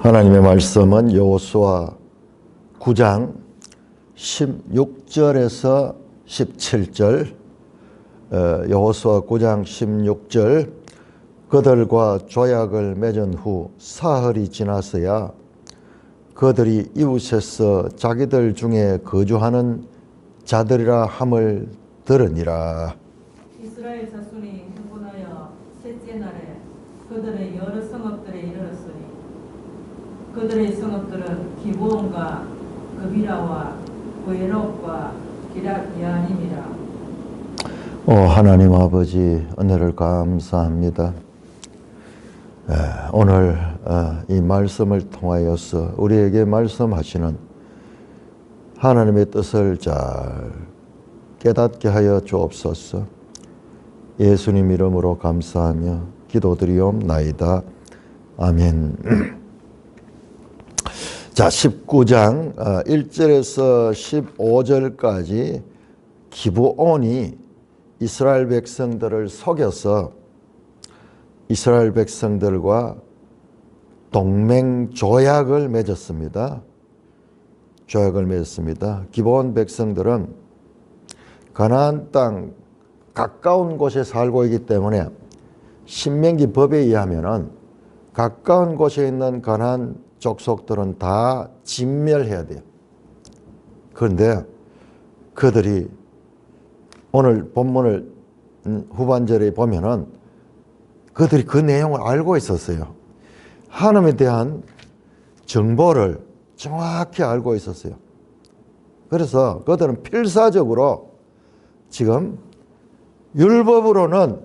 하나님의 말씀은 여호수아 9장 16절에서 17절, 여호수아 9장 16절, 그들과 조약을 맺은 후 사흘이 지났어야 그들이 이웃에서 자기들 중에 거주하는 자들이라 함을 들으니라. 이스라엘 자손이 흥분하여 셋째 날에 그들의 여러 성읍들에 이르렀으니 그들의 성읍들은 기브온과 그비라와 브에롯과 기럇야림이라. 하나님 아버지, 은혜를 감사합니다. 오늘 이 말씀을 통하여서 우리에게 말씀하시는 하나님의 뜻을 잘 깨닫게 하여 주옵소서. 예수님 이름으로 감사하며 기도드리옵나이다. 아멘. 자, 19장 1절에서 15절까지 기브온이 이스라엘 백성들을 속여서 이스라엘 백성들과 동맹 조약을 맺었습니다. 조약을 맺었습니다. 기브온 백성들은 가나안 땅 가까운 곳에 살고 있기 때문에 신명기 법에 의하면은 가까운 곳에 있는 가나안 족속들은 다 진멸해야 돼요. 그런데 그들이 오늘 본문을 후반절에 보면은 그들이 그 내용을 알고 있었어요. 하나님에 대한 정보를 정확히 알고 있었어요. 그래서 그들은 필사적으로 지금 율법으로는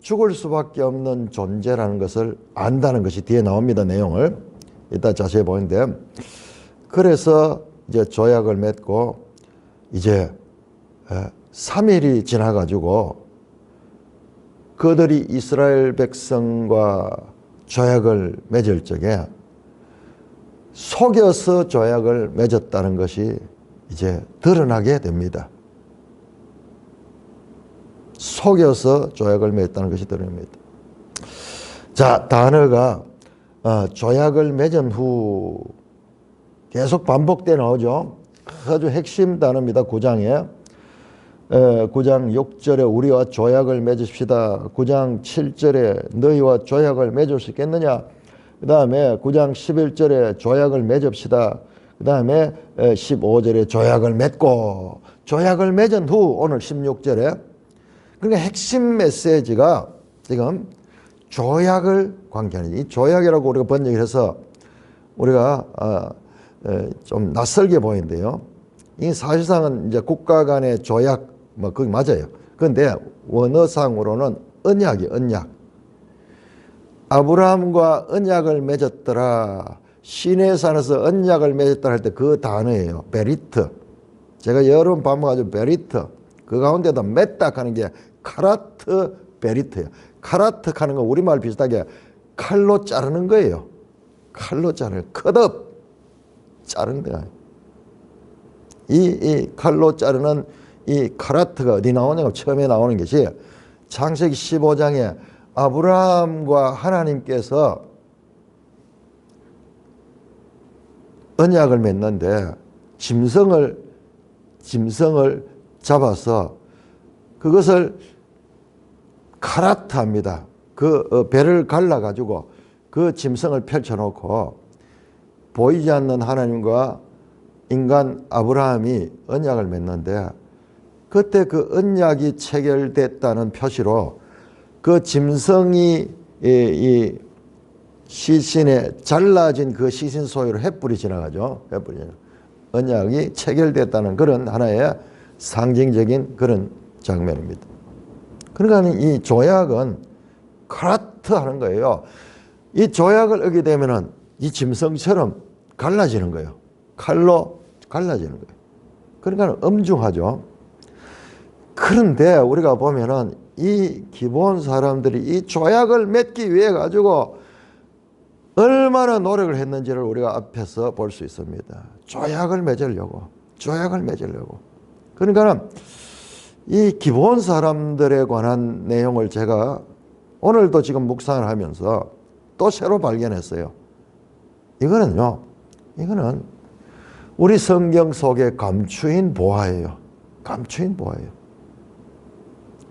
죽을 수밖에 없는 존재라는 것을 안다는 것이 뒤에 나옵니다. 내용을 이따 자세히 보는데, 그래서 이제 조약을 맺고 이제 3일이 지나가지고 그들이 이스라엘 백성과 조약을 맺을 적에 속여서 조약을 맺었다는 것이 이제 드러나게 됩니다. 속여서 조약을 맺었다는 것이 드러납니다. 자, 단어가 조약을 맺은 후 계속 반복돼 나오죠. 아주 핵심 단어입니다. 9장에 9장 6절에 우리와 조약을 맺읍시다. 9장 7절에 너희와 조약을 맺을 수 있겠느냐. 그 다음에 9장 11절에 조약을 맺읍시다. 그 다음에 15절에 조약을 맺고, 조약을 맺은 후 오늘 16절에, 그러니까 핵심 메시지가 지금 조약을 관계하는, 이 조약이라고 우리가 번역을 해서 우리가 좀 낯설게 보이는데요. 이 사실상은 이제 국가 간의 조약, 그게 맞아요. 그런데 원어상으로는 언약이 언약. 아브라함과 언약을 맺었더라. 시내산에서 언약을 맺었다 할 때 그 단어예요. 베리트. 제가 여러 번 반복하죠. 베리트. 그 가운데다 맺다 하는 게 카라트 베리트예요. 카라트 하는 건 우리말 비슷하게 칼로 자르는 거예요. 칼로 자르는, 컷업 자르는 거예요. 이 칼로 자르는 이 카라트가 어디 나오냐고 처음에 나오는 것이 창세기 15장에 아브라함과 하나님께서 언약을 맺는데 짐승을 잡아서 그것을 카라트합니다. 그 배를 갈라가지고 그 짐승을 펼쳐놓고 보이지 않는 하나님과 인간 아브라함이 언약을 맺는데, 그때 그 언약이 체결됐다는 표시로 그 짐승이 이 시신에 잘라진 그 시신 소유로 횃불이 지나가죠. 횃불이 지나가죠. 언약이 체결됐다는 그런 하나의 상징적인 그런 장면입니다. 그러니까 이 조약은 카라트 하는 거예요. 이 조약을 어기게 되면은 이 짐승처럼 갈라지는 거예요. 칼로 갈라지는 거예요. 그러니까 엄중하죠. 그런데 우리가 보면은 이 기브온 사람들이 이 조약을 맺기 위해 가지고 얼마나 노력을 했는지를 우리가 앞에서 볼 수 있습니다. 조약을 맺으려고. 그러니까 이 기브온 사람들에 관한 내용을 제가 오늘도 지금 묵상을 하면서 또 새로 발견했어요. 이거는 우리 성경 속에 감추인 보화예요. 감추인 보화예요.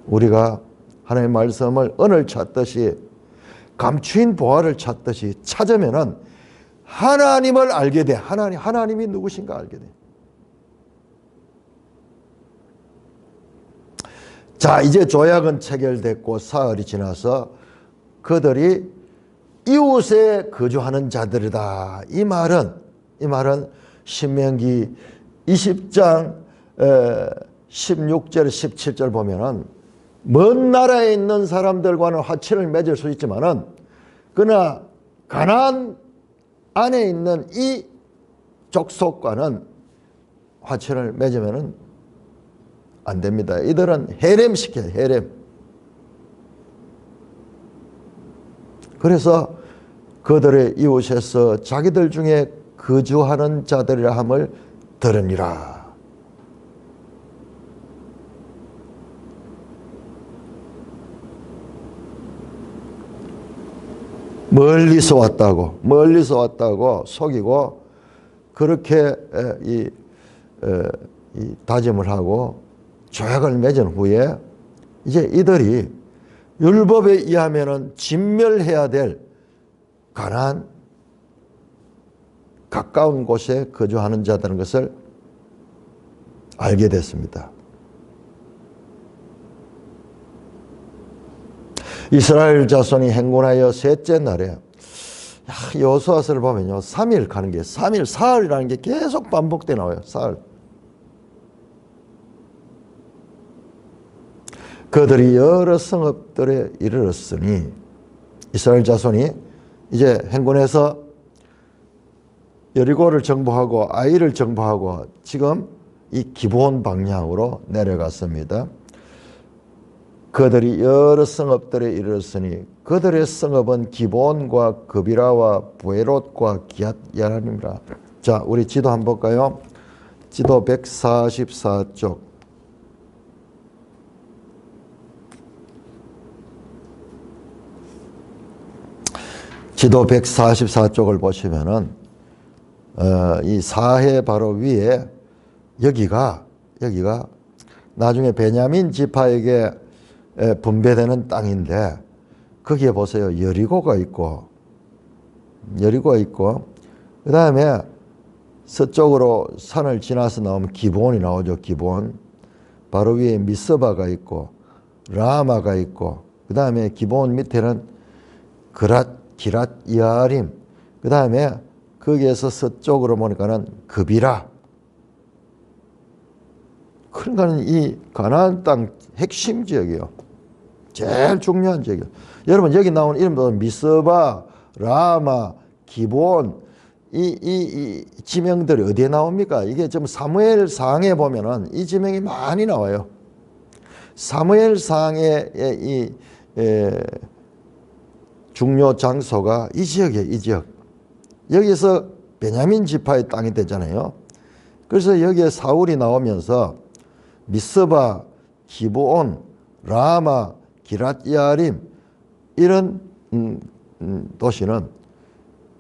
우리가 하나님의 말씀을 은을 찾듯이 감추인 보화를 찾듯이 찾으면은 하나님을 알게 돼. 하나님이 누구신가 알게 돼. 자, 이제 조약은 체결됐고 사흘이 지나서 그들이 이웃에 거주하는 자들이다. 이 말은 신명기 20장 16절 17절 보면은 먼 나라에 있는 사람들과는 화친을 맺을 수 있지만은 그러나 가나안 안에 있는 이 족속과는 화친을 맺으면은 안 됩니다. 이들은 해렘시켜요. 해렘. 그래서 그들의 이웃에서 자기들 중에 거주하는 자들이라 함을 들으니라. 멀리서 왔다고 속이고 그렇게 이 다짐을 하고 조약을 맺은 후에 이제 이들이 율법에 의하면은 진멸해야 될 가나안 가까운 곳에 거주하는 자들인 것을 알게 됐습니다. 이스라엘 자손이 행군하여 셋째 날에 여호수아서를 보면요 3일 가는 게 3일 사흘이라는 게 계속 반복돼 나와요. 사흘. 그들이 여러 성읍들에 이르렀으니 이스라엘 자손이 이제 행군해서 여리고를 정복하고 아이를 정복하고 지금 이 기브온 방향으로 내려갔습니다. 그들이 여러 성읍들에 이르렀으니 그들의 성읍은 기브온과 그비라와 부에롯과 기앗야림이라. 자, 우리 지도 한번 볼까요? 지도 144쪽. 지도 144쪽을 보시면은 이 사해 바로 위에 여기가 나중에 베냐민 지파에게 분배되는 땅인데 거기에 보세요. 여리고가 있고 그 다음에 서쪽으로 산을 지나서 나오면 기브온이 나오죠. 기브온. 바로 위에 미스바가 있고 라마가 있고 그 다음에 기브온 밑에는 기랏 야림, 그 다음에 거기에서 서쪽으로 보니까는 그비라. 그러니까는 이 가나안 땅 핵심 지역이에요. 제일 중요한 지역이에요. 여러분 여기 나온 이름도 미스바, 라마, 기브온 이 지명들이 어디에 나옵니까? 이게 좀 사무엘상에 보면은 이 지명이 많이 나와요. 사무엘상의 이 중요 장소가 이 지역이에요. 이 지역. 여기서 베냐민 지파의 땅이 되잖아요. 그래서 여기에 사울이 나오면서 미스바, 기브온, 라마, 기랏야림 이런 도시는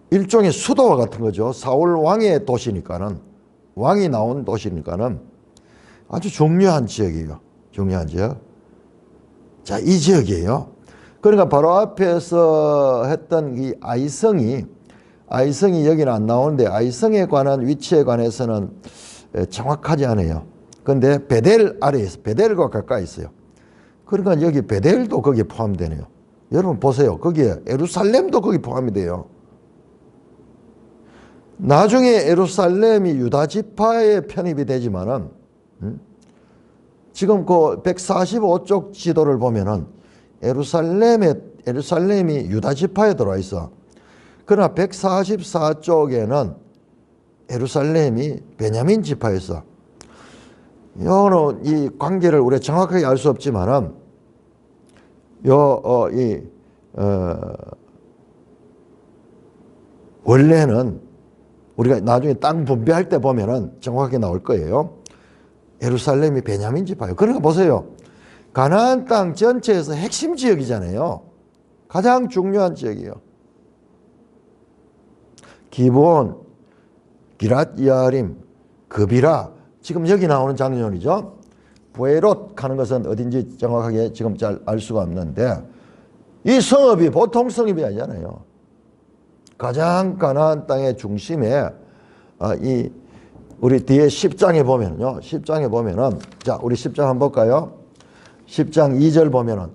일종의 수도와 같은 거죠. 사울 왕의 도시니까는, 왕이 나온 도시니까는 아주 중요한 지역이에요. 중요한 지역. 자, 이 지역이에요. 그러니까 바로 앞에서 했던 이 아이성이 여기는 안 나오는데 아이성에 관한 위치에 관해서는 정확하지 않아요. 그런데 베델 아래에 있어요. 베델과 가까이 있어요. 그러니까 여기 베델도 거기에 포함되네요. 여러분 보세요. 거기에 예루살렘도 거기 포함이 돼요. 나중에 예루살렘이 유다 지파에 편입이 되지만은 지금 그 145쪽 지도를 보면은 예루살렘이 유다 지파에 들어와 있어. 그러나 144쪽에는 예루살렘이 베냐민 지파에 있어. 이 관계를 우리가 정확하게 알 수 없지만은 원래는 우리가 나중에 땅 분배할 때 보면은 정확하게 나올 거예요. 예루살렘이 베냐민 지파예요. 그러니까 보세요. 가나안 땅 전체에서 핵심 지역이잖아요. 가장 중요한 지역이에요. 기브온, 기랏 여아림, 그비라. 지금 여기 나오는 장면이죠. 부에롯 하는 것은 어딘지 정확하게 지금 잘 알 수가 없는데 이 성읍이 보통 성읍이 아니잖아요. 가장 가나안 땅의 중심에 이 우리 뒤에 10장에 보면요. 10장에 보면은 자, 우리 10장 한번 볼까요? 10장 2절 보면은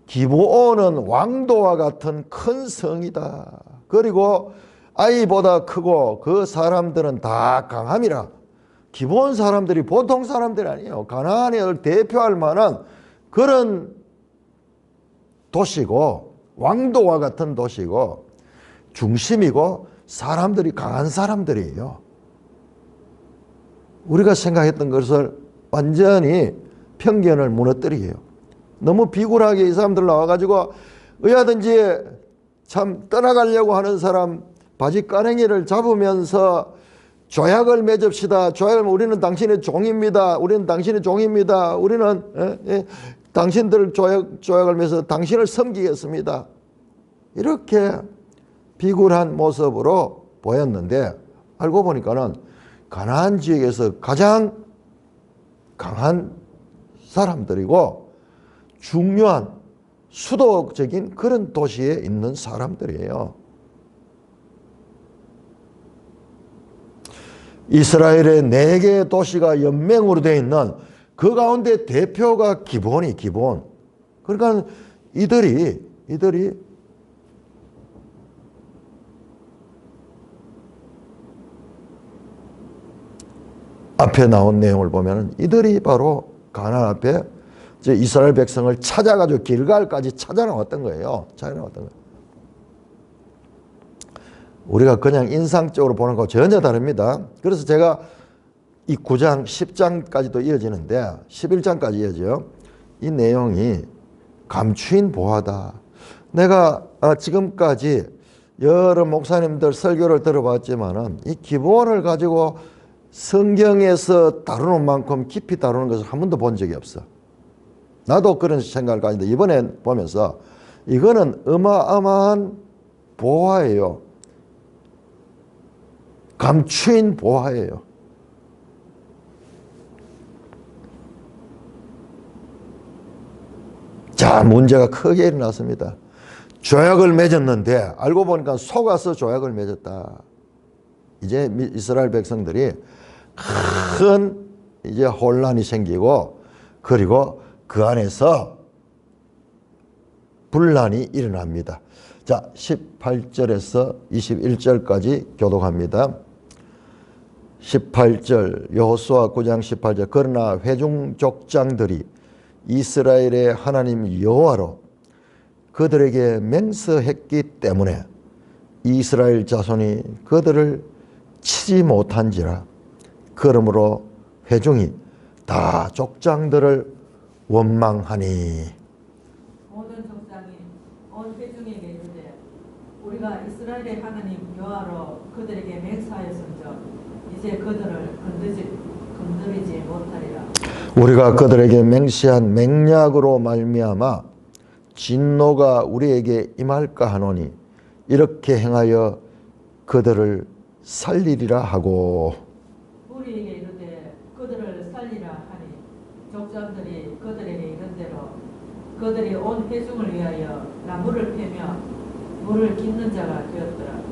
기브온은 왕도와 같은 큰 성이다. 그리고 아이보다 크고 그 사람들은 다 강함이라. 기브온 사람들이 보통 사람들이 아니에요. 가나안을 대표할 만한 그런 도시고 왕도와 같은 도시고 중심이고 사람들이 강한 사람들이에요. 우리가 생각했던 것을 완전히 편견을 무너뜨리게요. 너무 비굴하게 이 사람들 나와가지고 의하든지 참 떠나가려고 하는 사람 바지 까랭이를 잡으면서 조약을 맺읍시다. 우리는 당신의 종입니다. 우리는 당신의 종입니다. 우리는 당신들 조약을 맺어서 당신을 섬기겠습니다. 이렇게 비굴한 모습으로 보였는데 알고 보니까는 가나안 지역에서 가장 강한 사람들이고 중요한 수도적인 그런 도시에 있는 사람들이에요. 이스라엘의 4개의 도시가 연맹으로 되어 있는 그 가운데 대표가 기브온이 기브온. 그러니까 이들이 앞에 나온 내용을 보면 이들이 바로 가나안 앞에 이스라엘 백성을 찾아가지고 길갈까지 찾아 나왔던 거예요. 우리가 그냥 인상적으로 보는 거 전혀 다릅니다. 그래서 제가 이 9장, 10장까지도 이어지는데 11장까지 이어져요. 이 내용이 감추인 보화다. 내가 지금까지 여러 목사님들 설교를 들어봤지만은 이 기브온을 가지고 성경에서 다루는 만큼 깊이 다루는 것을 한 번도 본 적이 없어. 나도 그런 생각을 가지는데 이번에 보면서 이거는 어마어마한 보화예요. 감추인 보화예요. 자, 문제가 크게 일어났습니다. 조약을 맺었는데 알고 보니까 속아서 조약을 맺었다. 이제 이스라엘 백성들이 큰 이제 혼란이 생기고 그리고 그 안에서 분란이 일어납니다. 자, 18절에서 21절까지 교독합니다. 18절 여호수아 9장 18절 그러나 회중 족장들이 이스라엘의 하나님 여호와로 그들에게 맹세했기 때문에 이스라엘 자손이 그들을 치지 못한지라. 그러므로 회중이 다 족장들을 원망하니. 모든 족장이 온 회중에게 이르되 우리가 이스라엘의 하나님 여호와로 그들에게 맹세하였은즉 이제 그들을 건드리지 못하리라. 우리가 그들에게 맹세한 맹약으로 말미암아 진노가 우리에게 임할까 하노니 이렇게 행하여 그들을 살리리라 하고. 우리에게 이르되 그들을 살리라 하니 족장들이 그들에게 이른대로 그들이 온 회중을 위하여 나무를 패며 물을 깃는 자가 되었더라.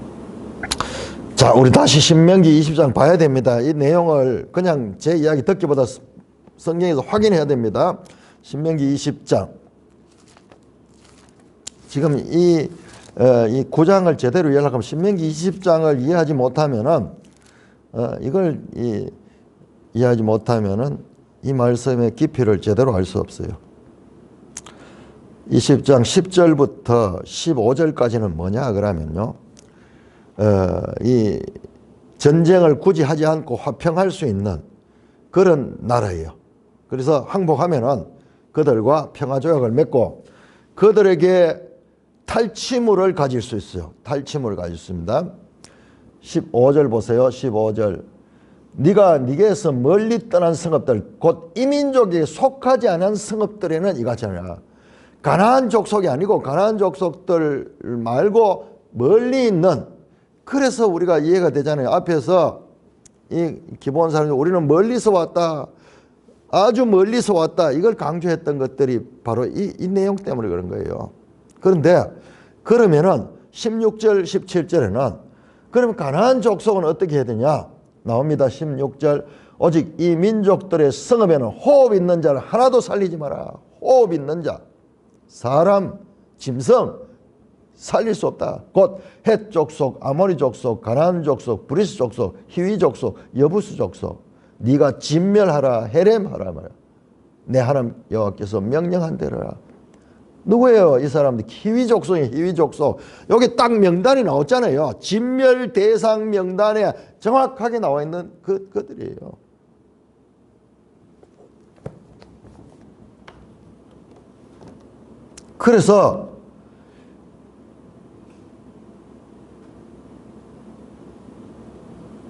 자, 우리 다시 신명기 20장 봐야 됩니다. 이 내용을 그냥 제 이야기 듣기보다 성경에서 확인해야 됩니다. 신명기 20장. 지금 이 9장을 제대로 이해하려면 신명기 20장을 이해하지 못하면은 이걸 이해하지 못하면은 이 말씀의 깊이를 제대로 알 수 없어요. 20장 10절부터 15절까지는 뭐냐 그러면요. 이 전쟁을 굳이 하지 않고 화평할 수 있는 그런 나라예요. 그래서 항복하면은 그들과 평화조약을 맺고 그들에게 탈취물을 가질 수 있어요. 탈취물을 가질 수 있습니다. 15절 보세요. 15절. 네가 네게서 멀리 떠난 성읍들 곧 이민족에 속하지 않은 성읍들에는 이같이 하라. 가나안 족속이 아니고 가나안 족속들 말고 멀리 있는 그래서 우리가 이해가 되잖아요. 앞에서 이 기본 사람이 우리는 멀리서 왔다. 아주 멀리서 왔다. 이걸 강조했던 것들이 바로 이 내용 때문에 그런 거예요. 그런데 그러면은 16절, 17절에는 그러면 가나안 족속은 어떻게 해야 되냐? 나옵니다. 16절. 오직 이 민족들의 성읍에는 호흡 있는 자를 하나도 살리지 마라. 호흡 있는 자. 사람, 짐승 살릴 수 없다. 곧 헷 족속, 아모리 족속, 가나안 족속, 브리스 족속, 히위 족속, 여부스 족속. 네가 진멸하라, 해렘하라 말이야. 내 하나님 여호와께서 명령한 대로라. 누구예요? 이 사람들 히위 족속이 히위 족속. 여기 딱 명단이 나왔잖아요. 진멸 대상 명단에 정확하게 나와 있는 그들이에요. 그래서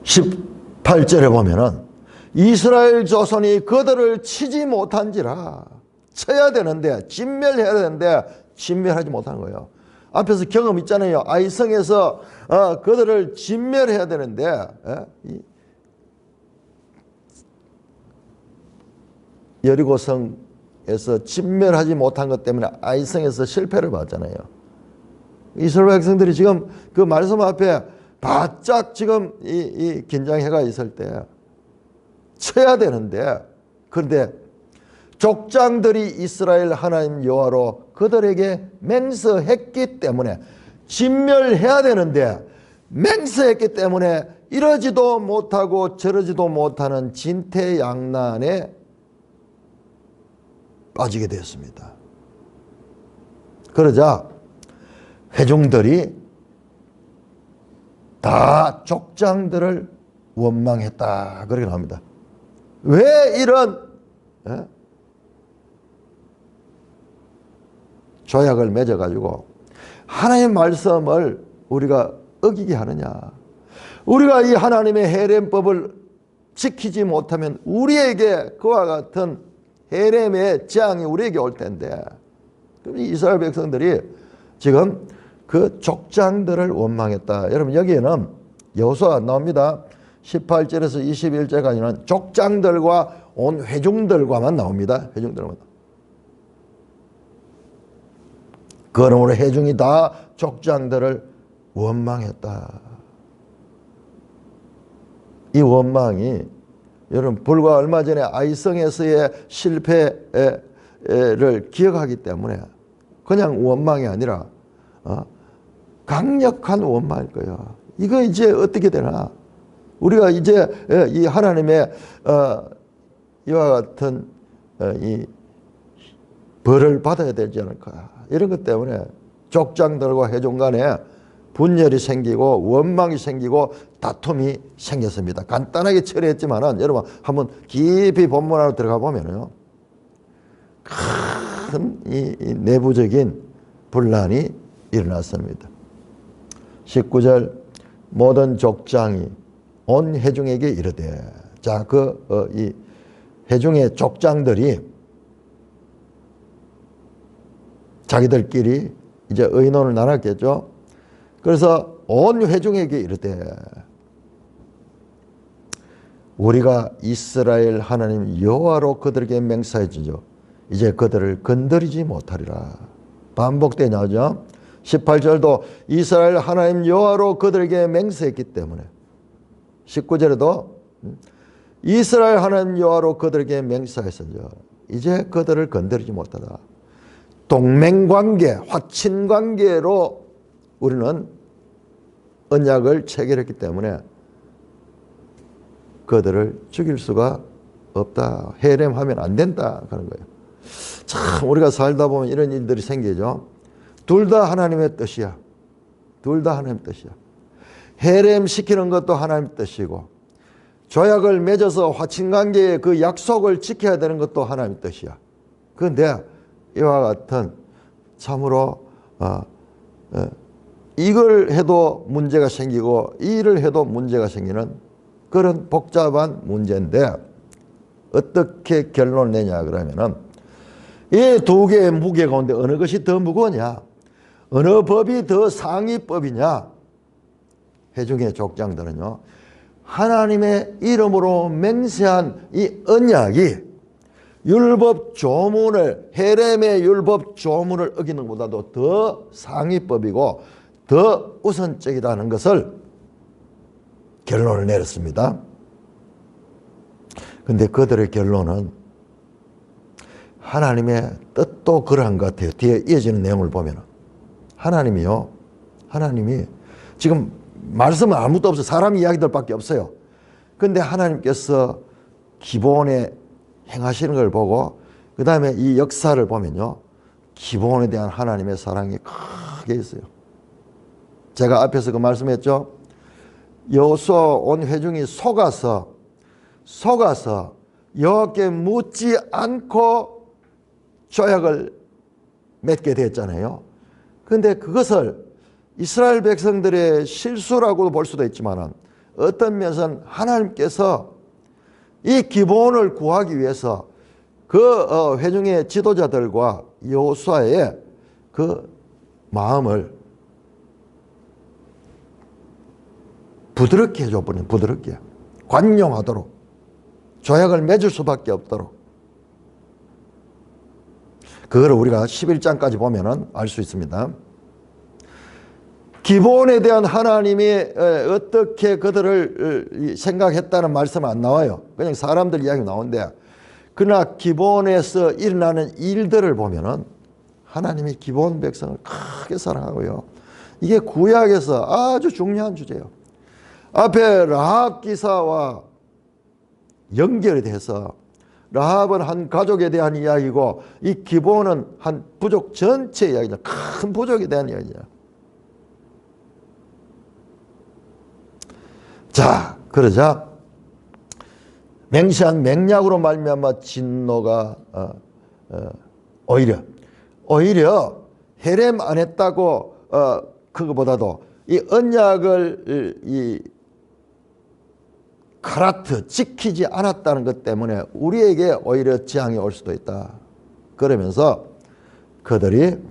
18절에 보면은 이스라엘 조선이 그들을 치지 못한지라. 쳐야 되는데 진멸해야 되는데 진멸하지 못한 거예요. 앞에서 경험 있잖아요. 아이성에서 그들을 진멸해야 되는데 여리고성에서 진멸하지 못한 것 때문에 아이성에서 실패를 봤잖아요. 이스라엘 백성들이 지금 그 말씀 앞에 바짝 지금 이 긴장해가 있을 때 쳐야 되는데, 그런데 족장들이 이스라엘 하나님 여호와로 그들에게 맹세했기 때문에 진멸해야 되는데 맹세했기 때문에 이러지도 못하고 저러지도 못하는 진퇴양난에 빠지게 되었습니다. 그러자 회중들이 다 족장들을 원망했다. 그렇게 나옵니다. 왜 이런 조약을 맺어가지고 하나님의 말씀을 우리가 어기게 하느냐. 우리가 이 하나님의 헤렘법을 지키지 못하면 우리에게 그와 같은 헤렘의 재앙이 우리에게 올 텐데, 그럼 이스라엘 백성들이 지금 그 족장들을 원망했다. 여러분 여기에는 여호수아 나옵니다. 18절에서 21절까지는 족장들과 온 회중들과만 나옵니다. 회중들만. 그러므로 회중이 다 족장들을 원망했다. 이 원망이 여러분 불과 얼마 전에 아이성에서의 실패를 기억하기 때문에 그냥 원망이 아니라 강력한 원망일 거예요. 이거 이제 어떻게 되나? 우리가 이제 이 하나님의 이와 같은 이 벌을 받아야 되지 않을까? 이런 것 때문에 족장들과 회중 간에 분열이 생기고 원망이 생기고 다툼이 생겼습니다. 간단하게 처리했지만은 여러분 한번 깊이 본문 안으로 들어가 보면요, 큰 이 내부적인 분란이 일어났습니다. 19절 모든 족장이 온 회중에게 이르되, 자, 이 회중의 족장들이 자기들끼리 이제 의논을 나눴겠죠. 그래서 온 회중에게 이르되 우리가 이스라엘 하나님 여호와로 그들에게 맹세해 주죠. 이제 그들을 건드리지 못하리라. 반복되냐죠. 18절도 이스라엘 하나님 여호와로 그들에게 맹세했기 때문에 19절에도 이스라엘 하나님 여호와로 그들에게 맹세했어요. 이제 그들을 건드리지 못하다. 동맹관계, 화친관계로 우리는 언약을 체결했기 때문에 그들을 죽일 수가 없다. 헤렘하면 안 된다 하는 거예요. 참 우리가 살다 보면 이런 일들이 생기죠. 둘 다 하나님의 뜻이야. 둘 다 하나님의 뜻이야. 헤렘 시키는 것도 하나님의 뜻이고 조약을 맺어서 화친관계의 그 약속을 지켜야 되는 것도 하나님의 뜻이야. 그런데 이와 같은 참으로 이걸 해도 문제가 생기고 이 일을 해도 문제가 생기는 그런 복잡한 문제인데 어떻게 결론을 내냐 그러면은 이 두 개의 무게 가운데 어느 것이 더 무거우냐, 어느 법이 더 상위법이냐, 회중의 족장들은요, 하나님의 이름으로 맹세한 이 언약이 율법 조문을, 헤렘의 율법 조문을 어기는 것보다도 더 상위법이고 더 우선적이라는 것을 결론을 내렸습니다. 근데 그들의 결론은 하나님의 뜻도 그러한 것 같아요. 뒤에 이어지는 내용을 보면 하나님이 지금 말씀은 아무것도 없어요. 사람 이야기들밖에 없어요. 근데 하나님께서 기본에 행하시는 걸 보고 그 다음에 이 역사를 보면요, 기본에 대한 하나님의 사랑이 크게 있어요. 제가 앞에서 그 말씀했죠. 여호수아 온 회중이 속아서 여호와께 묻지 않고 조약을 맺게 됐잖아요. 그런데 그것을 이스라엘 백성들의 실수라고 볼 수도 있지만 어떤 면에서는 하나님께서 이 기본을 구하기 위해서 그 회중의 지도자들과 여호수아의 그 마음을 부드럽게 해줘버린, 부드럽게 관용하도록 조약을 맺을 수밖에 없도록. 그걸 우리가 11장까지 보면 알 수 있습니다. 기본에 대한 하나님이 어떻게 그들을 생각했다는 말씀은 안 나와요. 그냥 사람들 이야기 나오는데, 그러나 기본에서 일어나는 일들을 보면은 하나님이 기본 백성을 크게 사랑하고요. 이게 구약에서 아주 중요한 주제예요. 앞에 라합 기사와 연결이 돼서 라합은 한 가족에 대한 이야기고 이 기본은 한 부족 전체 이야기죠. 큰 부족에 대한 이야기죠. 자, 그러자 맹세한 맹약으로 말미암아 진노가 오히려 헤렘 안 했다고 그거보다도 이 언약을 카라트 지키지 않았다는 것 때문에 우리에게 오히려 재앙이 올 수도 있다. 그러면서 그들을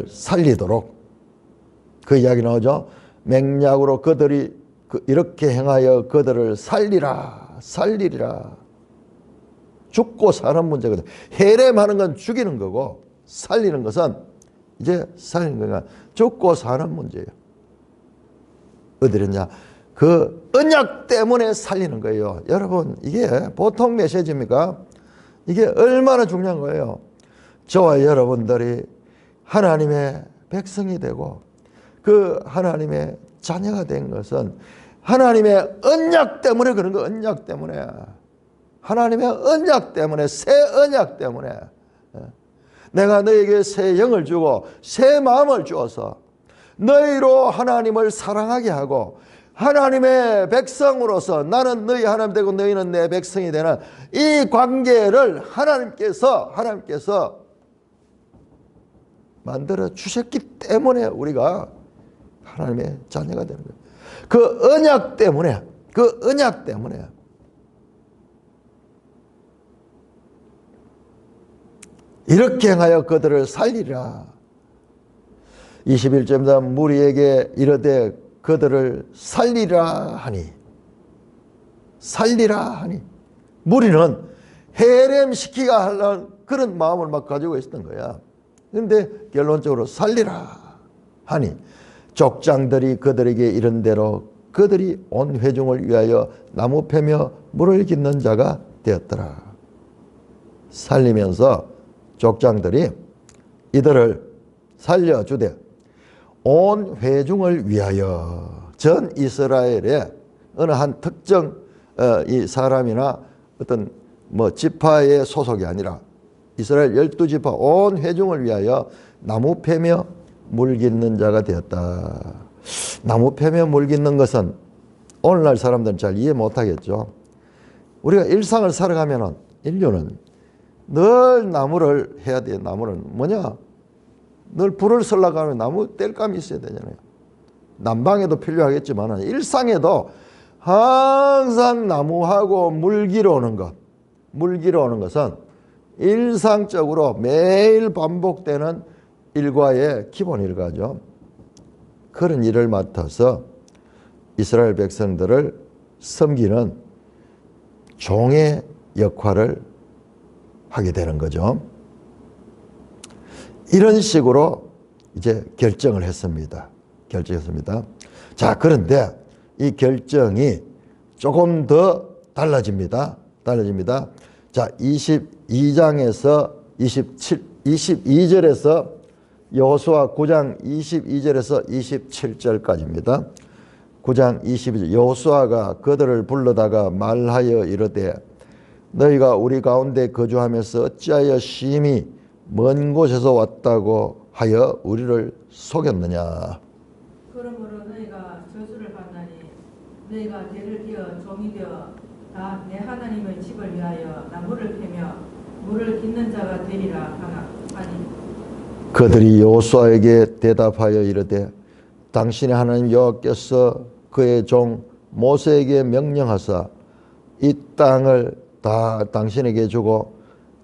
살리도록 그 이야기 나오죠. 맹약으로 그들이 이렇게 행하여 그들을 살리리라. 죽고 사는 문제거든. 헤렘하는 건 죽이는 거고 살리는 것은 이제 살리는 거니까 죽고 사는 문제예요. 어디랬냐? 그 언약 때문에 살리는 거예요. 여러분, 이게 보통 메시지입니까? 이게 얼마나 중요한 거예요. 저와 여러분들이 하나님의 백성이 되고 그 하나님의 자녀가 된 것은 하나님의 언약 때문에 그런 거. 언약 때문에, 하나님의 언약 때문에, 새 언약 때문에 내가 너에게 새 영을 주고 새 마음을 주어서 너희로 하나님을 사랑하게 하고 하나님의 백성으로서 나는 너희 하나님 되고 너희는 내 백성이 되는 이 관계를 하나님께서 만들어 주셨기 때문에 우리가 하나님의 자녀가 되는 거예요. 그 언약 때문에 이렇게 행하여 그들을 살리라. 21절입니다. 무리에게 이르되 그들을 살리라 하니 무리는 헤렘시키가 하려는 그런 마음을 막 가지고 있었던 거야. 그런데 결론적으로 살리라 하니 족장들이 그들에게 이른 대로 그들이 온 회중을 위하여 나무 패며 물을 깃는 자가 되었더라. 살리면서 족장들이 이들을 살려주되 온 회중을 위하여 전 이스라엘의 어느 한 특정 이 사람이나 어떤 지파의 소속이 아니라 이스라엘 12지파 온 회중을 위하여 나무 패며 물 깃는 자가 되었다. 나무 패며 물 깃는 것은 오늘날 사람들은 잘 이해 못하겠죠. 우리가 일상을 살아가면 인류는 늘 나무를 해야 돼요. 나무는 뭐냐? 늘 불을 쓰려고 하면 나무 뗄감이 있어야 되잖아요. 난방에도 필요하겠지만 일상에도 항상 나무하고 물 기러 오는 것. 물 기러 오는 것은 일상적으로 매일 반복되는 일과의 기본 일과죠. 그런 일을 맡아서 이스라엘 백성들을 섬기는 종의 역할을 하게 되는 거죠. 이런 식으로 이제 결정을 했습니다. 결정했습니다. 자, 그런데 이 결정이 조금 더 달라집니다. 자, 22장에서 22절에서 여호수아 9장 22절에서 27절까지입니다. 9장 22절 여호수아가 그들을 불러다가 말하여 이르되 너희가 우리 가운데 거주하면서 어찌하여 심히 먼 곳에서 왔다고 하여 우리를 속였느냐. 그러므로 너희가 저주를 받나니 너희가 대를 기어 종이 되어 다 내 하나님의 집을 위하여 나무를 패며 물을 깃는 자가 되리라 하니 그들이 여호수아에게 대답하여 이르되 당신의 하나님 여호와께서 그의 종 모세에게 명령하사 이 땅을 다 당신에게 주고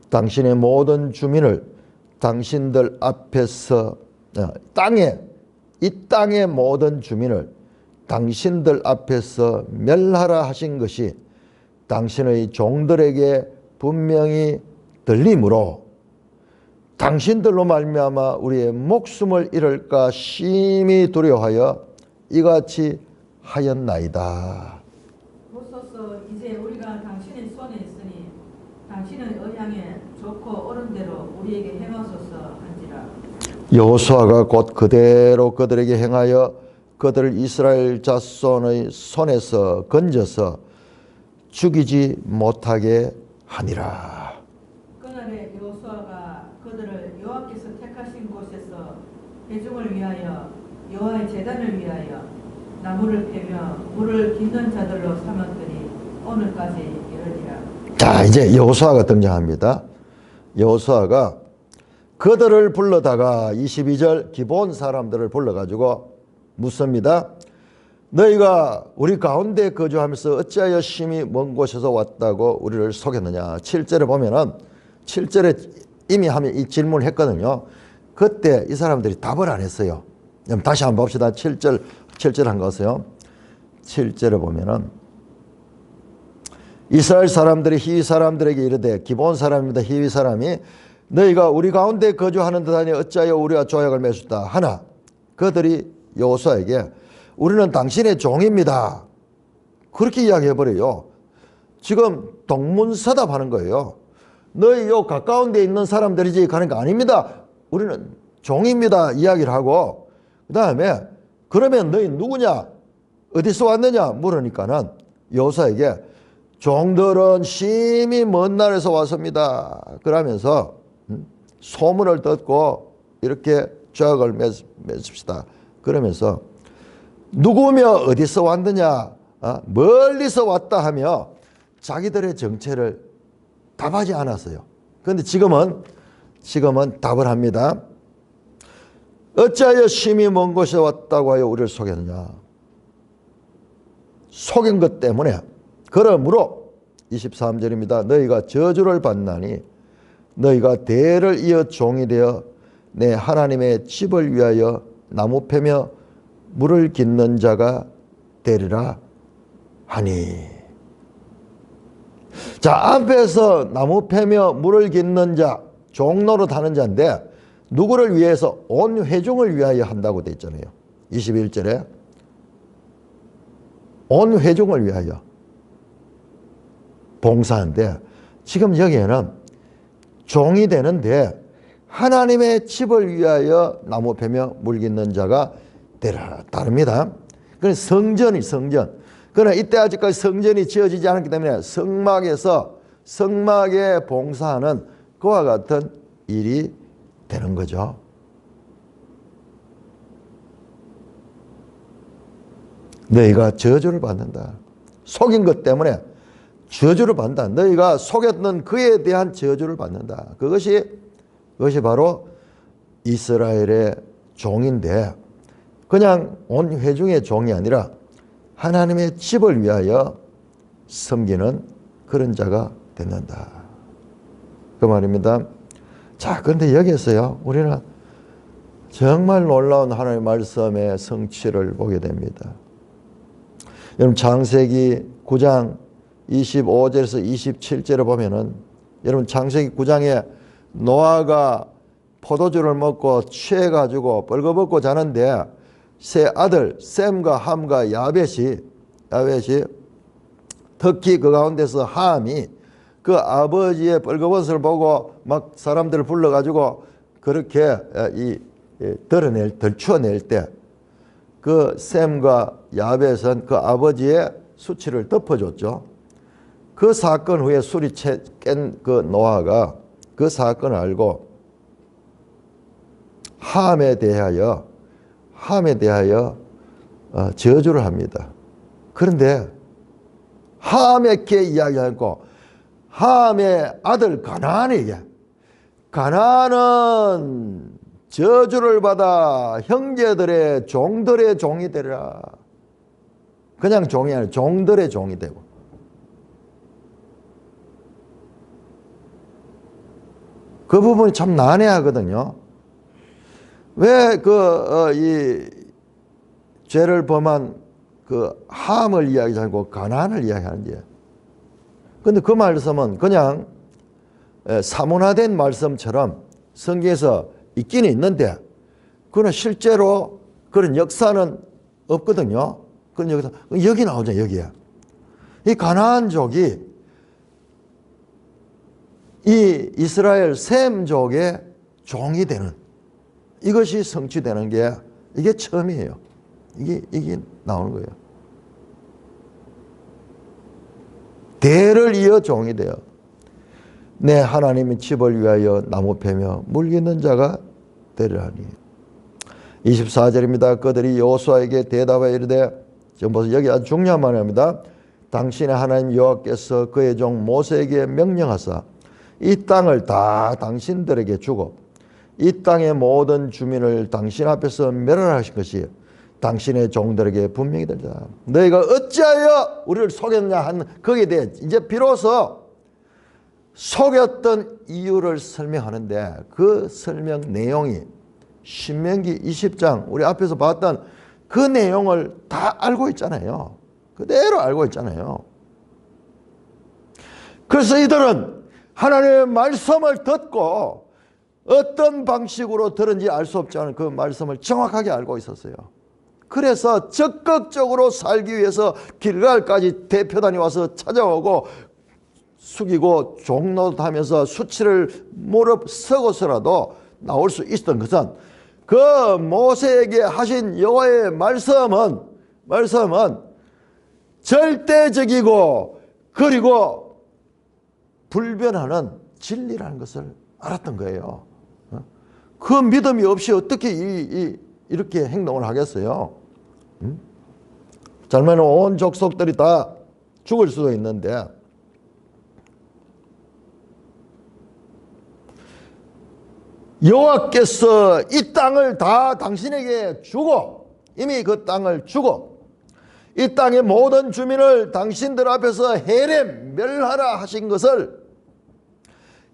당신의 모든 주민을 당신들 앞에서 이 땅의 모든 주민을 당신들 앞에서 멸하라 하신 것이 당신의 종들에게 분명히 들리므로 당신들로 말미암아 우리의 목숨을 잃을까 심히 두려워하여 이같이 하였나이다. 보소서 이제 우리가 당신의 손에 있으니 당신의 의향에 좋고 옳은 대로 우리에게 행하소서 한지라. 여호수아가 곧 그대로 그들에게 행하여 그들을 이스라엘 자손의 손에서 건져서 죽이지 못하게 하니라. 그날에 여호수아가 그들을 여호와께서 택하신 곳에서 회중을 위하여 여호와의 제단을 위하여 나무를 패며 물을 깃는 자들로 삼았더니 오늘까지 이르니라. 자, 이제 여호수아가 등장합니다. 여호수아가 그들을 불러다가 22절 기본 사람들을 불러가지고 묻습니다. 너희가 우리 가운데 거주하면서 어찌하여 심히 먼 곳에서 왔다고 우리를 속였느냐. 7절에 보면은 7절에 이미 하면 이 질문을 했거든요. 그때 이 사람들이 답을 안 했어요. 다시 한번 봅시다. 7절 한 것이요. 7절에 보면은 이스라엘 사람들이 히위 사람들에게 이르되 기본 사람입니다. 히위 사람이 너희가 우리 가운데 거주하는 듯하니 어찌하여 우리와 조약을 맺었다 하나 그들이 여호수아에게 우리는 당신의 종입니다. 그렇게 이야기해버려요. 지금 동문서답하는 거예요. 너희 요 가까운 데 있는 사람들이지 가는 거 아닙니다. 우리는 종입니다. 이야기를 하고 그 다음에 그러면 너희 누구냐? 어디서 왔느냐? 물으니까는 여호수아에게 종들은 심히 먼 나라에서 왔습니다. 그러면서 소문을 듣고 이렇게 조약을 맺읍시다. 그러면서 누구며 어디서 왔느냐 멀리서 왔다 하며 자기들의 정체를 답하지 않았어요. 그런데 지금은 답을 합니다. 어찌하여 심히 먼 곳에 왔다고 하여 우리를 속였느냐. 속인 것 때문에 그러므로 23절입니다. 너희가 저주를 받나니 너희가 대를 이어 종이 되어 내 하나님의 집을 위하여 나무 패며 물을 깃는 자가 되리라 하니. 자, 앞에서 나무 패며 물을 깃는 자, 종로로 타는 자인데 누구를 위해서? 온 회중을 위하여 한다고 되어 있잖아요. 21절에 온 회중을 위하여 봉사하는데 지금 여기에는 종이 되는데 하나님의 집을 위하여 나무 패며 물 깃는 자가 되라. 다릅니다. 그건 성전. 그러나 이때 아직까지 성전이 지어지지 않았기 때문에 성막에 봉사하는 그와 같은 일이 되는 거죠. 너희가 저주를 받는다. 속인 것 때문에 저주를 받는다. 너희가 속였던 그에 대한 저주를 받는다. 그것이 바로 이스라엘의 종인데 그냥 온 회중의 종이 아니라 하나님의 집을 위하여 섬기는 그런 자가 된다. 그 말입니다. 자, 그런데 여기에서요, 우리는 정말 놀라운 하나님의 말씀의 성취를 보게 됩니다. 여러분 창세기 9장 25절에서 27절을 보면은 여러분 창세기 9장에 노아가 포도주를 먹고 취해가지고 벌거벗고 자는데 세 아들 셈과 함과 야벳이 특히 그 가운데서 함이 그 아버지의 벌거벗음을 보고 막 사람들을 불러가지고 그렇게 덜추어낼 때 그 셈과 야벳은 그 아버지의 수치를 덮어줬죠. 그 사건 후에 술이 깬 그 노아가 그 사건을 알고 함에 대하여 저주를 합니다. 그런데 함에게 이야기하고 함의 아들 가나안에게 가나안은 저주를 받아 형제들의 종들의 종이 되리라. 그냥 종이 아니라 종들의 종이 되고. 그 부분이 참 난해하거든요. 왜 이 죄를 범한 그 함을 이야기하고 가나안을 이야기하는지. 근데 그 말씀은 그냥 사문화된 말씀처럼 성경에서 있기는 있는데 그러나 실제로 그런 역사는 없거든요. 그런 역사 여기 나오죠. 여기에 이 가나안족이 이 이스라엘 셈족의 종이 되는 이것이 성취되는 게 이게 처음이에요. 이게 나오는 거예요. 대를 이어 종이 되어 내 하나님의 집을 위하여 나무 패며 물 깃는 자가 되리라니. 24절입니다. 그들이 여호수아에게 대답하여 이르되 지금 보세요. 여기 아주 중요한 말입니다. 당신의 하나님 여호와께서 그의 종 모세에게 명령하사 이 땅을 다 당신들에게 주고 이 땅의 모든 주민을 당신 앞에서 멸하신 것이 당신의 종들에게 분명히 되리라. 너희가 어찌하여 우리를 속였냐 한 거기에 대해 이제 비로소 속였던 이유를 설명하는데 그 설명 내용이 신명기 20장 우리 앞에서 봤던 그 내용을 다 알고 있잖아요. 그대로 알고 있잖아요. 그래서 이들은 하나님의 말씀을 듣고 어떤 방식으로 들은지 알 수 없지 않은 그 말씀을 정확하게 알고 있었어요. 그래서 적극적으로 살기 위해서 길갈까지 대표단이 와서 찾아오고 숙이고 종노릇하면서 수치를 무릎 서고서라도 나올 수 있었던 것은 그 모세에게 하신 여호와의 말씀은 절대적이고 그리고 불변하는 진리라는 것을 알았던 거예요. 그 믿음이 없이 어떻게 이렇게 행동을 하겠어요? 잘못하면 온 족속들이 다 죽을 수도 있는데 여호와께서 이 땅을 다 당신에게 주고 이미 그 땅을 주고 이 땅의 모든 주민을 당신들 앞에서 해례 멸하라 하신 것을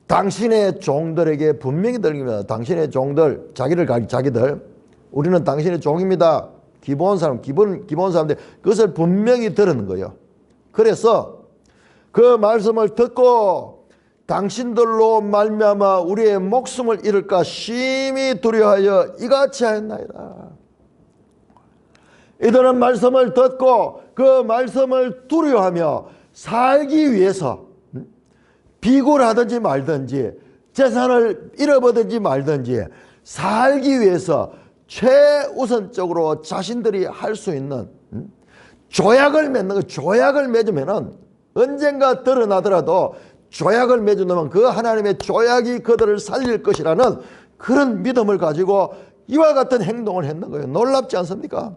당신의 종들에게 분명히 들립니다. 당신의 종들, 자기들 우리는 당신의 종입니다. 기본 사람들 그것을 분명히 들은 거예요. 그래서 그 말씀을 듣고 당신들로 말미암아 우리의 목숨을 잃을까 심히 두려워하여 이같이 하였나이다. 이들은 말씀을 듣고 그 말씀을 두려워하며 살기 위해서 비굴 하든지 말든지 재산을 잃어버든지 말든지 살기 위해서 최우선적으로 자신들이 할 수 있는 조약을 맺는 거. 조약을 맺으면은 언젠가 드러나더라도 조약을 맺으면 그 하나님의 조약이 그들을 살릴 것이라는 그런 믿음을 가지고 이와 같은 행동을 했는 거예요. 놀랍지 않습니까?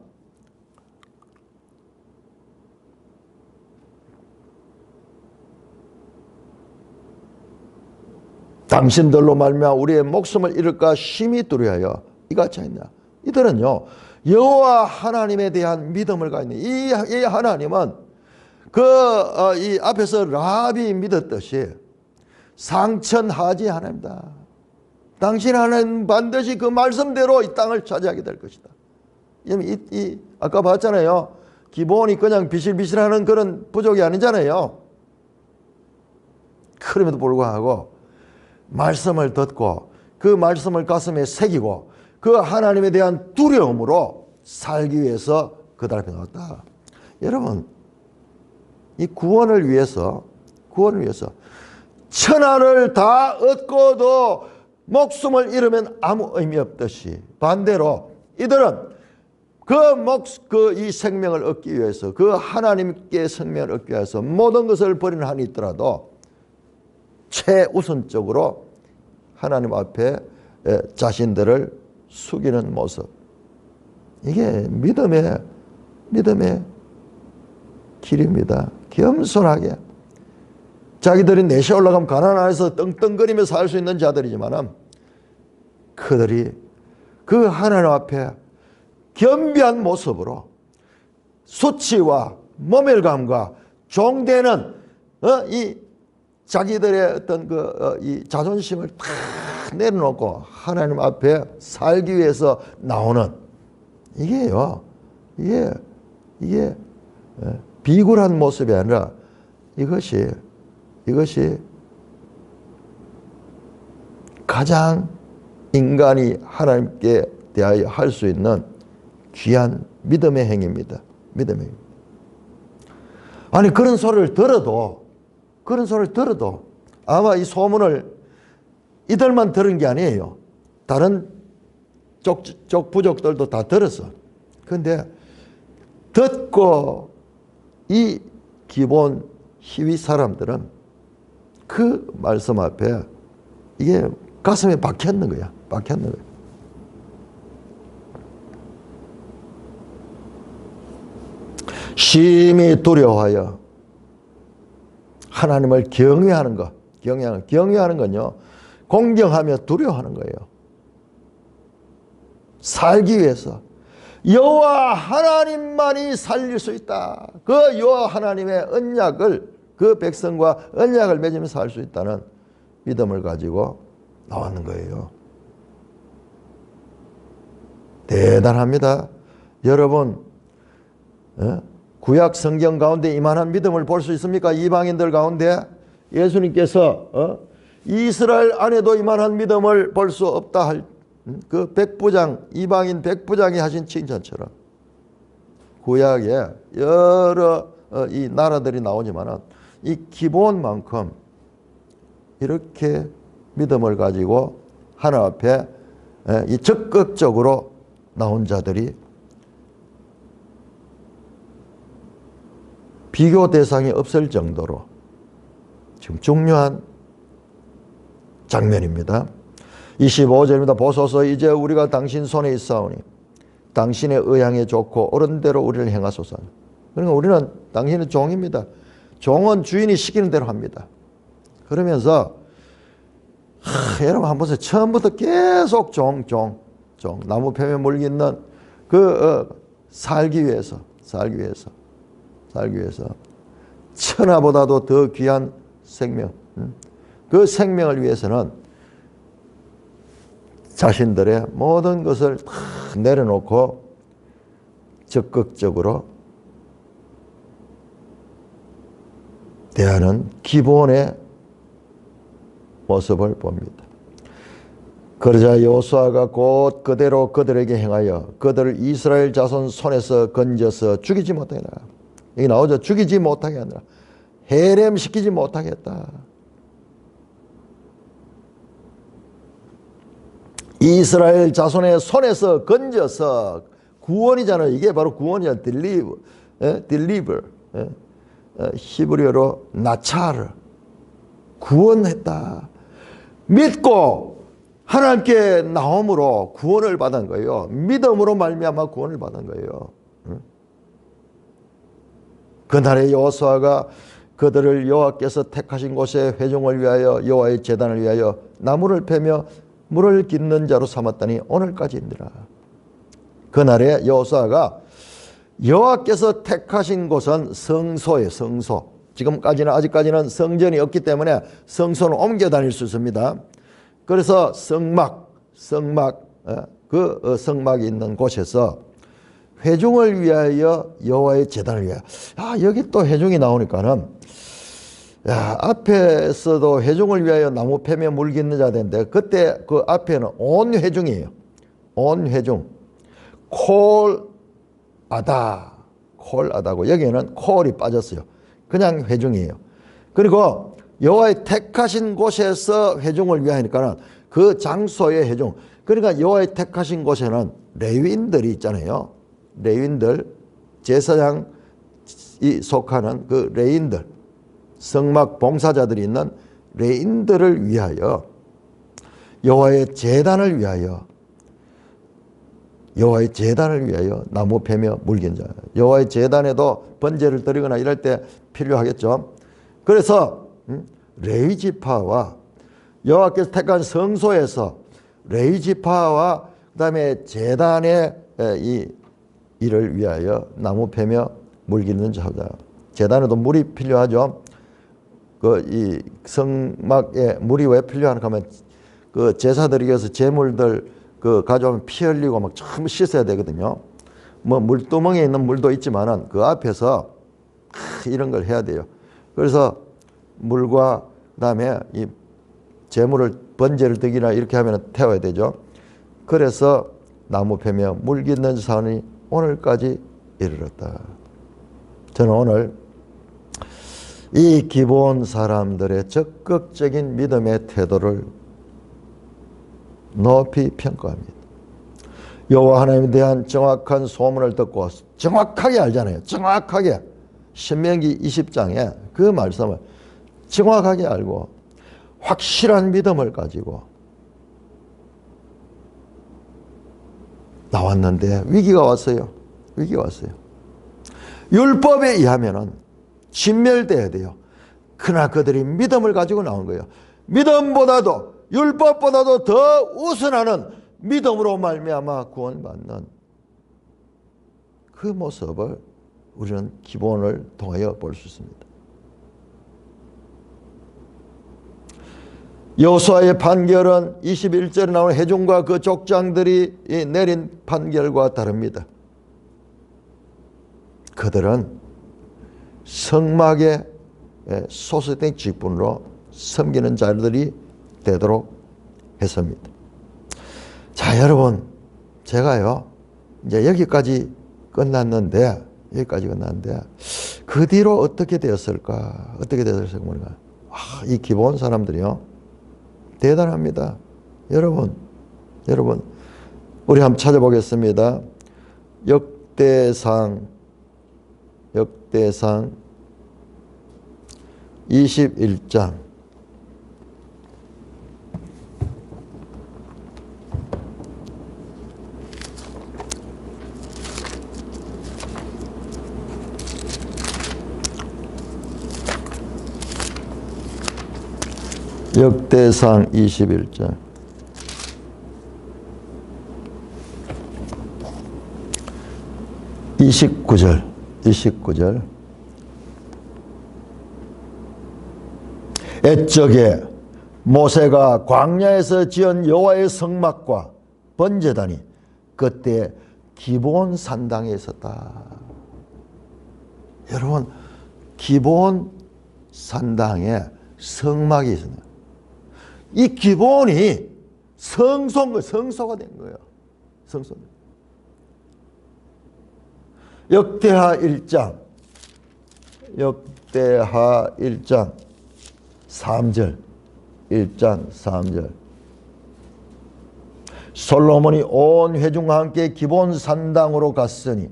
당신들로 말미암아 우리의 목숨을 잃을까 심히 두려워하여 이같이 했냐. 이들은요 여호와 하나님에 대한 믿음을 가지고 있는 이 하나님은 이 앞에서 라합이 믿었듯이 상천하지 하나님이다. 당신 하나님 반드시 그 말씀대로 이 땅을 차지하게 될 것이다. 아까 봤잖아요. 기본이 그냥 비실비실하는 그런 부족이 아니잖아요. 그럼에도 불구하고 말씀을 듣고 그 말씀을 가슴에 새기고 그 하나님에 대한 두려움으로 살기 위해서 그 달에 나왔다. 여러분, 이 구원을 위해서 천하를 다 얻고도 목숨을 잃으면 아무 의미 없듯이 반대로 이들은 이 생명을 얻기 위해서 그 하나님께 생명을 얻기 위해서 모든 것을 버리는 한이 있더라도 최우선적으로 하나님 앞에 자신들을 숙이는 모습. 이게 믿음의 길입니다. 겸손하게. 자기들이 내시 올라가면 가난 안에서 떵떵거리며 살 수 있는 자들이지만 그들이 그 하나님 앞에 겸비한 모습으로 수치와 모멸감과 종되는 이 자기들의 어떤 이 자존심을 다 내려놓고 하나님 앞에 살기 위해서 나오는 이게 비굴한 모습이 아니라 이것이 가장 인간이 하나님께 대하여 할 수 있는 귀한 믿음의 행위입니다. 믿음의 행위. 아니 그런 소리를 들어도 아마 이 소문을 이들만 들은 게 아니에요. 다른 부족들도 다 들었어. 그런데 듣고 이 기본 희위 사람들은 그 말씀 앞에 이게 가슴에 박혔는 거야. 심히 두려워하여 하나님을 경외하는 것. 경외하는 건요, 공경하며 두려워하는 거예요. 살기 위해서 여호와 하나님만이 살릴 수 있다. 그 여호와 하나님의 언약을, 그 백성과 언약을 맺으며 살 수 있다는 믿음을 가지고 나왔는 거예요. 대단합니다. 여러분, 구약 성경 가운데 이만한 믿음을 볼 수 있습니까? 이방인들 가운데 예수님께서 이스라엘 안에도 이만한 믿음을 볼 수 없다 할 그 백부장, 이방인 백부장이 하신 칭찬처럼 구약에 여러 이 나라들이 나오지만 이 기본만큼 이렇게 믿음을 가지고 하나님 앞에 이 적극적으로 나온 자들이 비교 대상이 없을 정도로 지금 중요한 장면입니다. 25절입니다. 보소서 이제 우리가 당신 손에 있사오니 당신의 의향에 좋고 옳은 대로 우리를 행하소서. 그러니까 우리는 당신의 종입니다. 종은 주인이 시키는 대로 합니다. 그러면서 여러분 한번 보세요. 처음부터 계속 종 나무 뱀에 물리는 살기 위해서 천하보다도 더 귀한 생명, 그 생명을 위해서는 자신들의 모든 것을 다 내려놓고 적극적으로 대하는 기본의 모습을 봅니다. 그러자 여호수아가 곧 그대로 그들에게 행하여 그들을 이스라엘 자손 손에서 건져서 죽이지 못하게 하라. 여기 나오죠. 죽이지 못하게 하느라. 해렘시키지 못하게 했다. 이스라엘 자손의 손에서 건져서 구원이잖아요. 이게 바로 구원이잖아요. deliver. 히브리어로 나차르. 구원했다. 믿고 하나님께 나옴으로 구원을 받은 거예요. 믿음으로 말미암아 구원을 받은 거예요. 그날에 여호수아가 그들을 여호와께서 택하신 곳에 회중을 위하여 여호와의 제단을 위하여 나무를 패며 물을 깃는 자로 삼았더니 오늘까지입니다. 그날에 여호수아가 여호와께서 택하신 곳은 성소예요. 성소. 아직까지는 성전이 없기 때문에 성소는 옮겨 다닐 수 있습니다. 그래서 성막이 있는 곳에서 회중을 위하여 여호와의 제단을 위하여. 여기 또 회중이 나오니까는 앞에서도 회중을 위하여 나무 패며 물 깃는 자 되는데 그때 그 앞에는 온 회중이에요. 온 회중. 콜아다고 여기에는 콜이 빠졌어요. 그냥 회중이에요. 그리고 여호와의 택하신 곳에서 회중을 위하니까는 그 장소의 회중. 그러니까 여호와의 택하신 곳에는 레위인들이 있잖아요. 레위인들, 제사장이 속하는 그 레위인들, 성막 봉사자들이 있는 레위인들을 위하여, 여호와의 제단을 위하여 나무 패며 물긴 자. 여호와의 제단에도 번제를 드리거나 이럴 때 필요하겠죠. 그래서 레위 지파와 여호와께서 택한 성소에서 레위 지파와 그다음에 제단의 이 일을 위하여 나무 패며 물 깃는 자다. 제단에도 물이 필요하죠. 이 성막에 물이 왜 필요한가 하면 그 제사드리기 제물들 가져오면 피 흘리고 막 전부 씻어야 되거든요. 뭐 물두멍에 있는 물도 있지만은 그 앞에서 이런 걸 해야 돼요. 그래서 물과 그다음에 이 제물을 번제를 드기나 이렇게 하면 태워야 되죠. 그래서 나무 패며 물 깃는 사건이 오늘까지 이르렀다. 저는 오늘 이 기본 사람들의 적극적인 믿음의 태도를 높이 평가합니다. 여호와 하나님에 대한 정확한 소문을 듣고 정확하게 알잖아요. 정확하게 신명기 20장에 그 말씀을 정확하게 알고 확실한 믿음을 가지고 나왔는데 위기가 왔어요. 위기가 왔어요. 율법에 의하면은 진멸돼야 돼요. 그러나 그들이 믿음을 가지고 나온 거예요. 믿음보다도 율법보다도 더 우선하는 믿음으로 말미암아 구원받는 그 모습을 우리는 기본을 통하여 볼 수 있습니다. 여호수아의 판결은 21절에 나오는 회중과 그 족장들이 내린 판결과 다릅니다. 그들은 성막에 소속된 직분으로 섬기는 자들이 되도록 했습니다. 자, 여러분, 제가요 이제 여기까지 끝났는데 그 뒤로 어떻게 되었을까? 이 기본 사람들이요 대단합니다. 여러분 우리 한번 찾아보겠습니다. 역대상 21장 역대상 21장 29절 옛적에 모세가 광야에서 지은 여호와의 성막과 번제단이 그때 기브온 산당에 있었다. 여러분, 기브온 산당에 성막이 있었네요. 이 기브온이 성소가 된 거예요. 성소. 역대하 1장 3절 1장 3절 솔로몬이 온 회중과 함께 기브온 산당으로 갔으니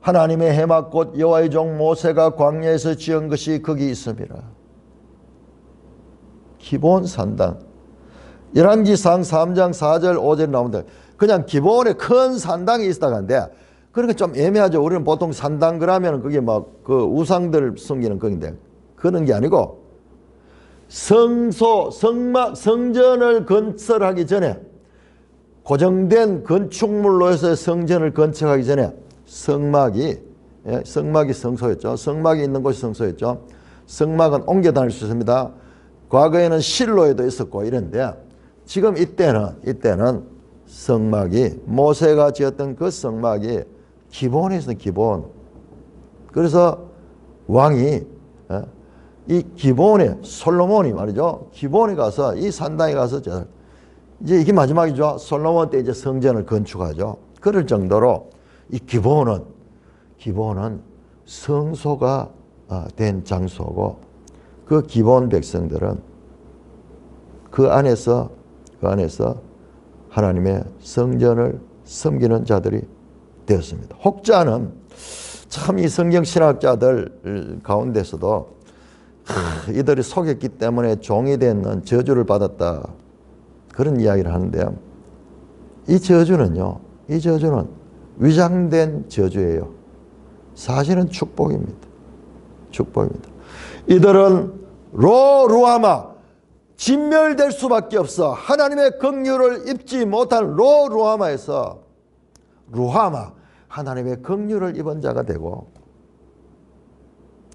하나님의 해막 곧 여호와의 종 모세가 광야에서 지은 것이 거기 있음이라. 기브온 산당 열왕기상 3장 4절 5절 나오는데 그냥 기브온에 큰 산당이 있다간데 그러니까 좀 애매하죠. 우리는 보통 산당 그러면 그게 막 그 우상들 숨기는 거인데 그런 게 아니고 성막, 성전을 건설하기 전에 고정된 건축물로 해서 성전을 건축하기 전에 성막이 성소였죠. 성막이 있는 곳이 성소였죠. 성막은 옮겨 다닐 수 있습니다. 과거에는 실로에도 있었고 이런데 지금 이때는 성막이 모세가 지었던 그 성막이 기본에서 기본. 그래서 왕이 이 기본에 솔로몬이 말이죠. 기본에 가서 이 산당에 가서 이제 이게 마지막이죠. 솔로몬 때 이제 성전을 건축하죠. 그럴 정도로 이 기본은 성소가 된 장소고 그 기본 백성들은 그 안에서 하나님의 성전을 섬기는 자들이 되었습니다. 혹자는 참 이 성경 신학자들 가운데서도 이들이 속였기 때문에 종이 되는 저주를 받았다 그런 이야기를 하는데요. 이 저주는 위장된 저주예요. 사실은 축복입니다. 이들은 루하마 진멸될 수밖에 없어. 하나님의 긍휼을 입지 못한 루하마에서 루하마 하나님의 긍휼을 입은 자가 되고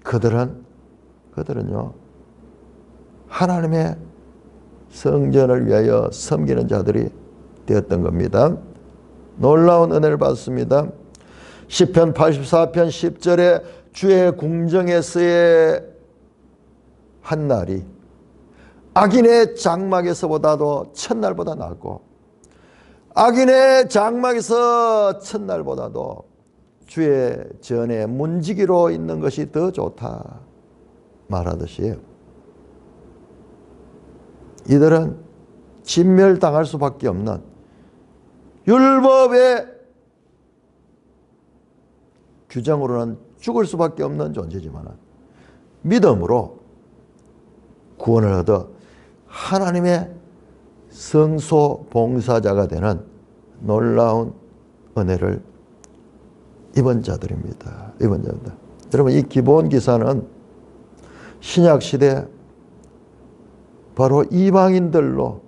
그들은요 하나님의 성전을 위하여 섬기는 자들이 되었던 겁니다. 놀라운 은혜를 받습니다. 시편 84편 10절에 주의 궁정에서의 한 날이 악인의 장막에서보다도 첫날보다 낫고 악인의 장막에서 첫날보다도 주의 전에 문지기로 있는 것이 더 좋다 말하듯이 이들은 진멸당할 수밖에 없는 율법의 규정으로는 죽을 수밖에 없는 존재지만 믿음으로 구원을 얻어 하나님의 성소 봉사자가 되는 놀라운 은혜를 입은 자들입니다. 여러분 이 기본 기사는 신약 시대 바로 이방인들로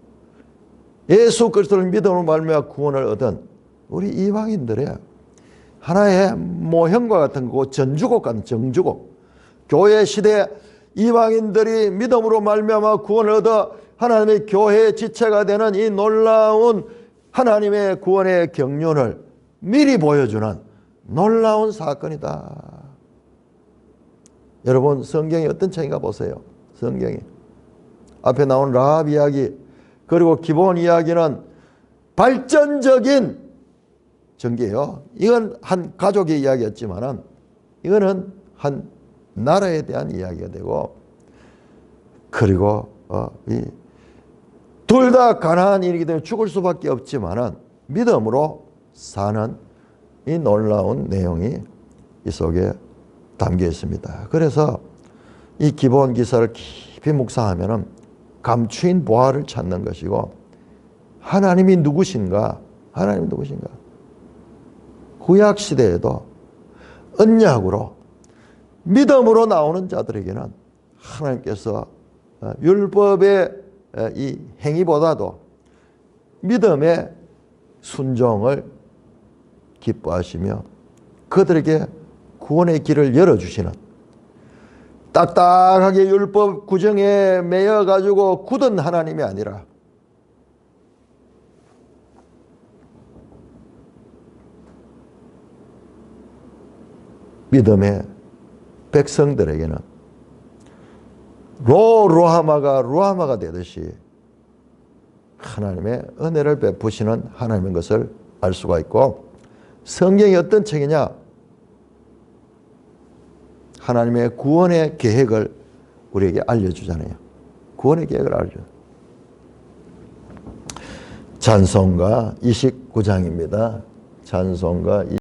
예수 그리스도를 믿음으로 말미암아 구원을 얻은 우리 이방인들의 하나의 모형과 같은 거, 전주곡 같은 정주곡. 교회 시대 이방인들이 믿음으로 말미암아 구원을 얻어 하나님의 교회의 지체가 되는 이 놀라운 하나님의 구원의 경륜을 미리 보여주는 놀라운 사건이다. 여러분 성경이 어떤 책인가 보세요. 성경이 앞에 나온 라합 이야기 그리고 기본 이야기는 발전적인 전개예요. 이건 한 가족의 이야기였지만은 이거는 한 나라에 대한 이야기가 되고 그리고 둘 다 가난한 일이기 때문에 죽을 수밖에 없지만은 믿음으로 사는 이 놀라운 내용이 이 속에 담겨 있습니다. 그래서 이 기본 기사를 깊이 묵상하면은 감추인 보화를 찾는 것이고 하나님이 누구신가? 구약 시대에도 언약으로 믿음으로 나오는 자들에게는 하나님께서 율법의 이 행위보다도 믿음의 순종을 기뻐하시며 그들에게 구원의 길을 열어주시는 딱딱하게 율법 구정에 매여가지고 굳은 하나님이 아니라 믿음의 백성들에게는 루하마가 되듯이 하나님의 은혜를 베푸시는 하나님인 것을 알 수가 있고 성경이 어떤 책이냐? 하나님의 구원의 계획을 우리에게 알려주잖아요. 구원의 계획을 알려줘요. 찬송가 29장입니다. 찬송가